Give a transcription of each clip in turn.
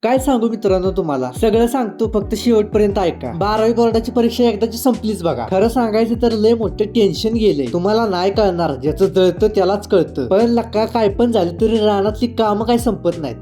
काय सांगू मित्रांनो, तुम्हाला सगळं सांगतो, फक्त शेवटपर्यंत ऐका. 12वी बोर्डाची परीक्षा एकदाची संपलीच बघा. खरं सांगायचं तर लय मोठं टेन्शन गेले. तुम्हाला नाही कळणार, ज्याचं जळतं त्यालाच कळतं. पण लक्का काय पण झालं तरी रानातली कामं काय संपत नाहीत.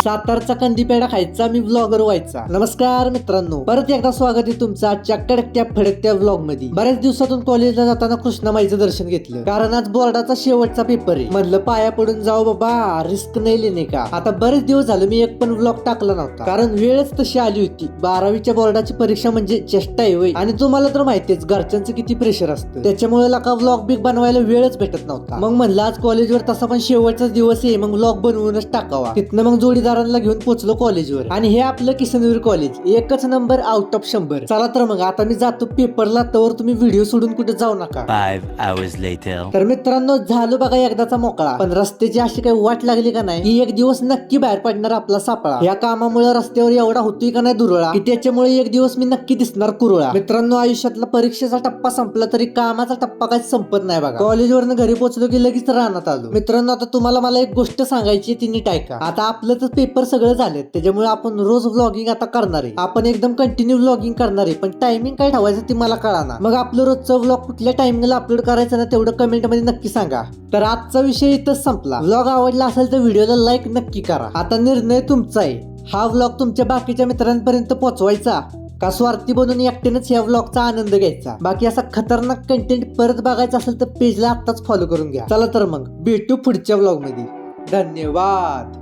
सातारचा कंदीपेढा खायचा, मी व्लॉगर व्हायचा. नमस्कार मित्रांनो, परत एकदा स्वागत आहे तुमचं आजच्या कडकत्या फडकत्या व्लॉग मध्ये. बऱ्याच दिवसातून कॉलेजला जाताना कृष्णामाईचं दर्शन घेतलं, कारण आज बोर्डाचा शेवटचा पेपर आहे. म्हणलं पाया पडून जाऊ बाबा, रिस्क नाही लेणे का. आता बरेच दिवस झालं मी एक पण व्लॉग टाकला नव्हता, कारण वेळच तशी आली होती. 12वीच्या बोर्डाची परीक्षा म्हणजे चेष्टा आहे होय. आणि तुम्हाला तर माहितीच घरच्यांचं किती प्रेशर असतं, त्याच्यामुळे लका व्लॉग बिग बनवायला वेळच भेटत नव्हता. मग म्हणलं आज कॉलेजवर तसा पण शेवटचा दिवस आहे, मग व्लॉग बनवूनच टाकावा. तिथनं मग जोडीदारांना घेऊन पोहोचलो कॉलेजवर. आणि हे आपलं किसनवीर कॉलेज, एकच नंबर आउट ऑफ 100. चला तर मग आता मी जातो पेपरला, तर तुम्ही व्हिडिओ सोडून कुठे जाऊ नका. 5 hours later. तर मित्रांनो, झालो बघा एकदाचा मोकळा. पण रस्त्याची अशी काही वाट लागली का नाही की एक दिवस नक्की बाहेर पडणार आपला सापळा. या कामामुळे रस्त्यावर एवढा होतोय का नाही दुरळा, की त्याच्यामुळे एक दिवस मी नक्की दिसणार कुरळा. मित्रांनो, आयुष्यातला परीक्षेचा टप्पा संपला तरी कामाचा टप्पा काही संपत नाही बघा. कॉलेजवरनं घरी पोहोचलो की लगेच रानात आलो. मित्रांनो, आता तुम्हाला मला एक गोष्ट सांगायची, ती नीट ऐका. आता आपलं तर पेपर सगळं झाले, त्याच्यामुळे आपण रोज व्लॉगिंग आता करणार आहे. आपण एकदम कंटिन्यू व्लॉगिंग करणार आहे, पण टायमिंग काय ठेवायचं ती मला कळाना. मग आपलं रोजचं व्लॉग कुठल्या टायमिंगला अपलोड करायचं ना, तेवढं कमेंट मध्ये नक्की सांगा. तर आजचा विषय इथंच संपला. व्लॉग आवडला असेल तर व्हिडिओला लाईक नक्की करा. आता निर्णय तुमचा आहे. हा व्लॉग तुमच्या बाकीच्या मित्रांपर्यंत पोहोचवायचा का स्वार्थी बनून एकट्यानेच या व्लॉगचा आनंद घ्यायचा. बाकी असा खतरनाक कंटेंट परत बघायचा असेल तर पेजला आत्ताच फॉलो करून घ्या. चला तर मग भेटू पुढच्या व्लॉग मध्ये. धन्यवाद.